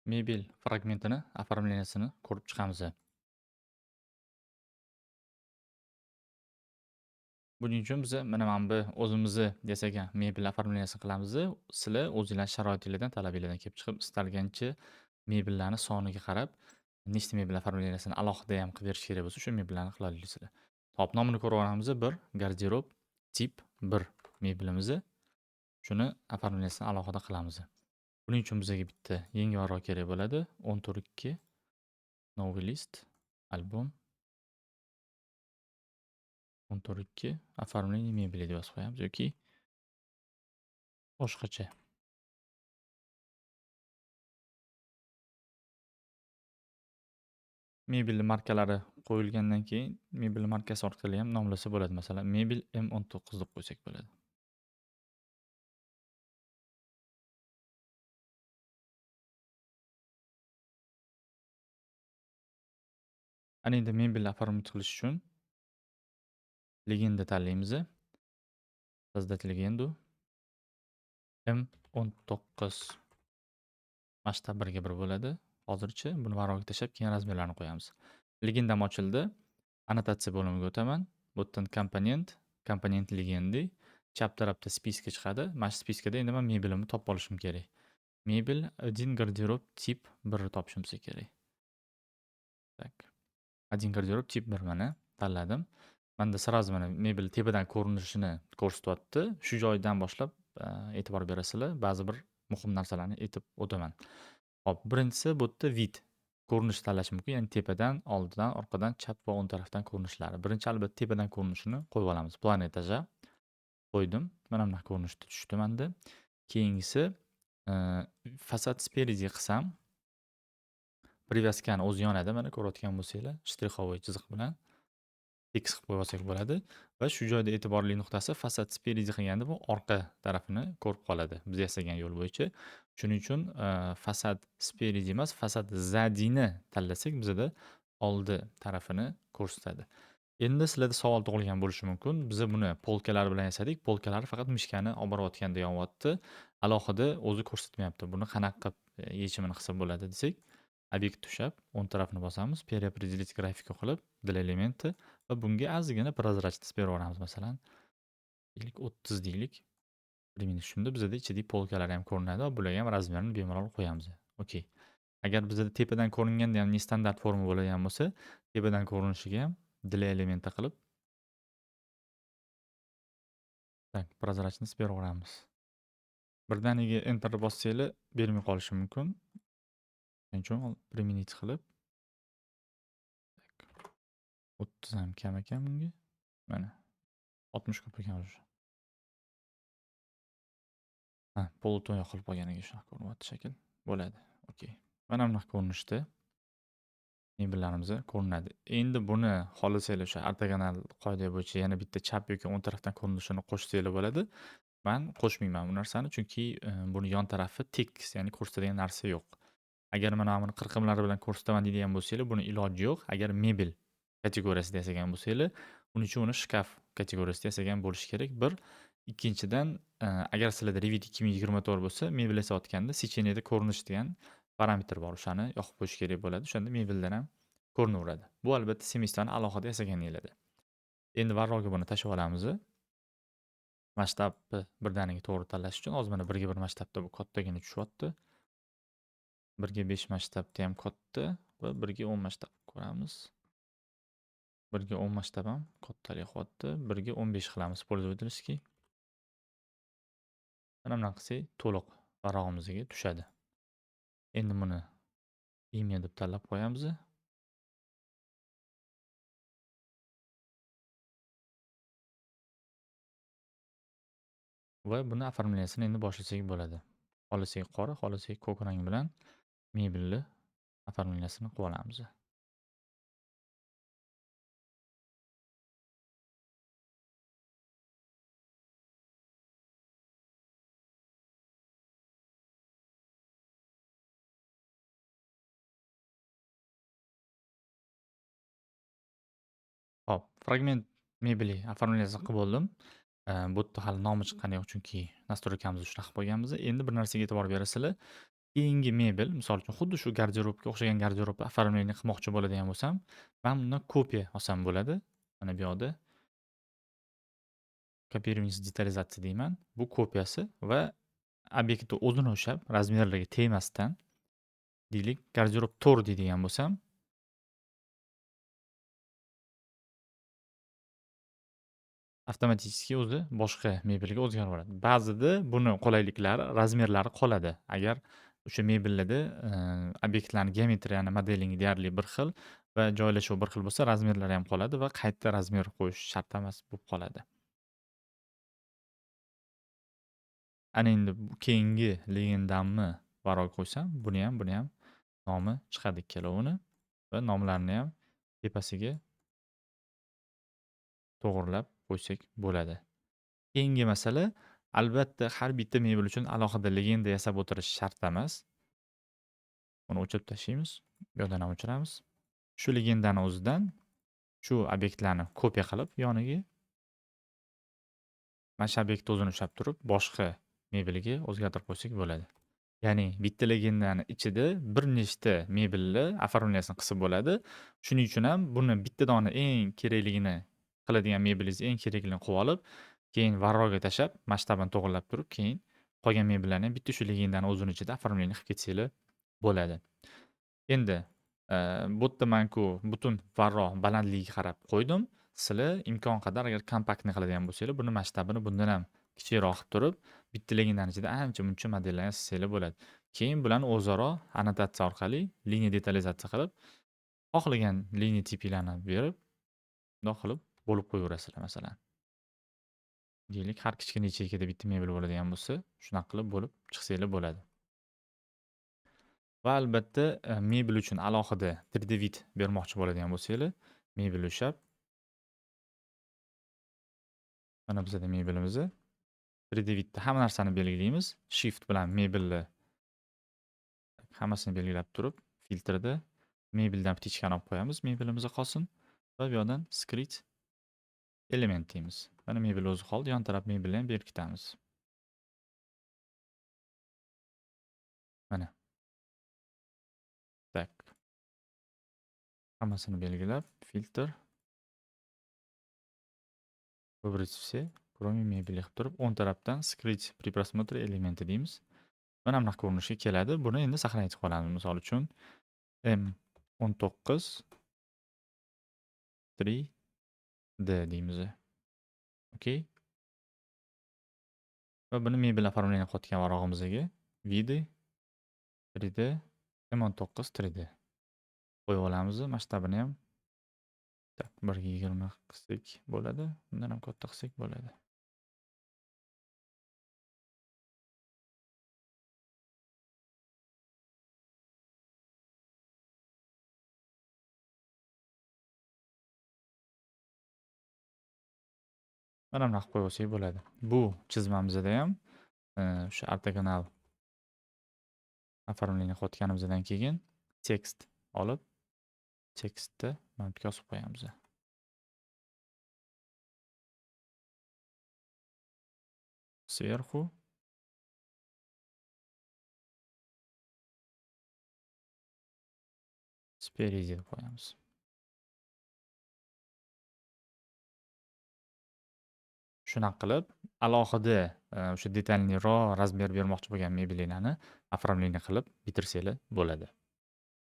Mebel fragmentini оформлениясini ko'rib chiqamiz. Buning uchun biz mana bu o'zimizni yasagan mebel оформлениясini qilamiz. Sizlar o'zinglar sharoitinglardan, talabinglardan kelib chiqib istalgancha mebellarni soniga qarab, nechta mebel оформлениясini alohida ham qilib berish kerak bo'lsa, shu mebellarni qila olasizlar. Hop, nomini ko'rib olamiz. 1 garderob tip 1 mebelimiz. Shuni оформлениясini alohida qilamiz. Buning uchun bizga bitta yangi varroq kerak bo'ladi. 14.2 новый list albom 14.2 оформление мебели deb yozib qo'yamiz yoki boshqacha. Mebel markalari qo'yilgandan keyin mebel markasi orqali ham nomlasa bo'ladi. Masalan, mebel M19 deb qo'ysak bo'ladi. Ana endi mebel оформить qilish uchun legenda tanlaymiz. Создать legendu M19 masshtab 1 ga 1 bo'ladi. Hozircha buni varroqga tashlab, keyin razmerlarni qo'yamiz. Legendam ochildi. Annotatsiya bo'limiga o'taman. Bu yerdan komponent legendi. Chap tarafda spiska chiqadi. Mana shu spiskada endi men mebelimni topib olishim kerak. Mebel 1 garderob tip 1 ni topishimiz kerak. Tak. 1 garderob tip 1 mana tanladim. Menda сразу mana mebel tepadan ko'rinishini ko'rsatyapti. Shu joydan boshlab e'tibor berasizlar. Ba'zi bir muhim narsalarni aytib o'taman. Hop, birinchisi bu yerda vid. Ko'rinish tanlash mumkin. Ya'ni tepadan, oldidan, orqadan, chap va o'ng tarafdan ko'rinishlari. Birinchi albatta tepadan ko'rinishini qo'yib olamiz. Plan etaja qo'ydim. Mana bunaqa ko'rinishda tushdi menda. Keyingisi fasad speridi qilsam, привязкani o'zi yonadi. Mana ko'rayotgan bo'lsanglar, shtrixovoy chiziq bilan X qilib qo'yib olsak bo'ladi va shu joyda e'tiborli nuqtasi fasad speridi qilganda bu orqa tarafini ko'rib qoladi biz yasagan yo'l bo'yicha. Shuning uchun fasad speridi emas, fasad zadini tanlasak bizda oldi tarafini ko'rsatadi. Endi sizlarda savol tug'ilgan bo'lishi mumkin. Biz buni polkalar bilan yasadik. Polkalari faqat mishkani olib borayotganda yonyapti. Alohida o'zi ko'rsatmayapti. Buni qanaqa qilib yechimini qilsa bo'ladi desak, obyekt tushab, o'ng tarafini bosamiz, переопределить grafika qilib, dil elementi va bunga ozgina prozrachность beraveramiz. Masalan, 30 deylik. Примерно shunda bizda ichidagi polkalar ham ko'rinadi va bularga ham razmerini bemalol qo'yamiz. Okey. Agar bizda tepadan ko'ringanda ham standart forma bo'ladigan bo'lsa, tepadan ko'rinishiga ham dil elementi qilib tak, prozrachность beraveramiz. Birdaniga enter bossanglar bermay qolishi mumkin. Shuning uchun применить qilib 30 ham kam ekan bunga. Mana 60 ko'p ekan уже. Ha, polton yoqilib qolganiga shunaqa ko'rinyapti shakl. Bo'ladi. Okey. Mana bunaqa ko'rinishda mebellarimiz ko'rinadi. Endi buni xohlasanglar o'sha ortogonal qoida bo'yicha yana bitta chap yoki o'ng tarafdan ko'rinishini qo'shsanglar bo'ladi. Men qo'shmayman bu narsani, chunki buni yon tarafi tekis, ya'ni ko'rsatadigan narsa yo'q. Agar mana buni qirqimlari bilan ko'rsataman deydigan bo'lsanglar, buni iloji yo'q. Agar mebel kategoriyasida yasagan bo'lsanglar, uning uchun uni shkaf kategoriyasida yasagan bo'lishi kerak. Bir, ikkinchidan, agar sizlarda Revit 2024 bo'lsa, mebel yasayotganda secheniyada ko'rinish degan parametr bor. O'shani yoqib qo'yish kerak bo'ladi. O'shanda mebeldan ham ko'rinaveradi. Bu albatta semestani alohida yasaganinglarda. Endi varroqga buni tashlab olamiz. Masshtabni birdaniga to'g'ri tanlash uchun ozgina 1 ga 1 masshtabda bu kattagina tushyapti. 1 ga 5 masshtabda ham katta va 1 ga 10 masshtab ko'ramiz. 1 ga 10 masshtab ham kattalik qilyapti. 1 ga 15 qilamiz пользовательский. Mana bunaqa qilsak to'liq varrog'imizga tushadi. Endi buni imya deb tanlab qo'yamiz. Va buni оформлениясini endi boshlasak bo'ladi. Xohlasak qora, xohlasak ko'k rang bilan mebelni оформлениясini qilib olamiz. Hop, fragment mebeli оформлениясini qilib bo'ldim. Bu yerda hali nomi chiqqani yo'q, chunki nastroykamizni shunaqa qilib qo'yganmiz. Endi bir narsaga e'tibor berasizlar. Keyingi mebel, misol uchun xuddi shu garderobga o'xshagan garderobni оформление qilmoqchi bo'ladigan bo'lsam, man bundan kopiya olsam bo'ladi. Mana bu yoqda "Kopирование с детализацией" deyman. Bu kopiyasi va obyektni o'zini ushlab, razmerlariga tegmasdan, deylik, garderob to'r deydigan bo'lsam, avtomatik o'zi boshqa mebelga o'zgaraveradi. Ba'zida buni qulayliklari, razmerlari qoladi. Agar o'sha mebellarda obyektlarni geometriyani modelingi deyarli bir xil va joylashuvi bir xil bo'lsa, razmerlari ham qoladi va qayta razmer qo'yish shart emas bo'lib qoladi. Ana endi keyingi legendamni baroga qo'ysam, buni ham nomi chiqadi ikkalovini va nomlarini ham tepasiga to'g'rilab qo'ysak bo'ladi. Keyingi masala, albatta har bitta mebel uchun alohida legenda yasab o'tirish shart emas. Buni o'chirib tashlaymiz, bu yerdan ham o'chiramiz. Shu legendani o'zidan shu obyektlarni kopiya qilib yoniga mana shu obyektni o'zini ushlab turib, boshqa mebelga o'zgartirib qo'ysak bo'ladi. Ya'ni bitta legendani ichida bir nechta mebelni оформлениясini qilsa bo'ladi. Shuning uchun ham buni bitta dona eng kerakligini qiladigan mebelingiz eng kerakligini qilib olib, keyin varroga tashlab, masshtabini to'g'irlab turib, keyin qolgan mebellarni ham bitta shu legendani o'zini ichida оформление qilib ketsanglar bo'ladi. Endi bu yerda manku butun varro balandligiga qarab qo'ydim. Sizlar imkon qadar agar kompaktni qiladigan bo'lsanglar, buni masshtabini bundan ham kichikroq qilib turib, bitta legendani ichida ancha-muncha modellarni yasasanglar bo'ladi. Keyin bularni o'zaro annotatsiya orqali liniya detalizatsiya qilib, xohlagan liniya tipinglarni berib, bundoq qilib bo'lib qo'yaverasizlar masalan. Deylik, har kichkina yacheykada bitta mebel bo'ladigan bo'lsa, shunaqa qilib bo'lib chiqsanglar bo'ladi. Va albatta, mebel uchun alohida 3D vid bermoqchi bo'ladigan bo'lsanglar, mebel ushlab, mana bizada mebelimiz 3D vidda hamma narsani belgilaymiz. Shift bilan mebelni hammasini belgilab turib, filtrda mebeldan ptichkani olib qo'yamiz, mebelimiz qolsin va bu yoqdan script element deymiz. Mana mebel o'zi qoldi, yon taraf mebelni ham berkitamiz. Mana. Tak. Hammasini belgilab, filtr выбрать все, кроме мебели qilib turib, o'ng tarafdan skryt при просмотре элементы deymiz. Mana bunaqa ko'rinishga keladi. Buni endi saqlanib qolamiz. Misol uchun M19 3D deymiz. Okey. Va buni mebel оформление qilayotgan varog'imizga виды 3D M19 3D qo'yib olamiz. Masshtabini ham 1:20 qilsak bo'ladi. Bundan ham katta qilsak bo'ladi. Mana bunaqa qo'yib olsak bo'ladi. Bu chizmamizda ham o'sha ortogonal оформление qilayotganimizdan keyin tekst olib, tekstni mana bu yerga yozib qo'yamiz. Sverxu speridi deb qo'yamiz. Shunaqa qilib, alohida o'sha detalniroq razmer bermoqchi bo'lgan mebellarni оформление qilib bitirsanglar bo'ladi.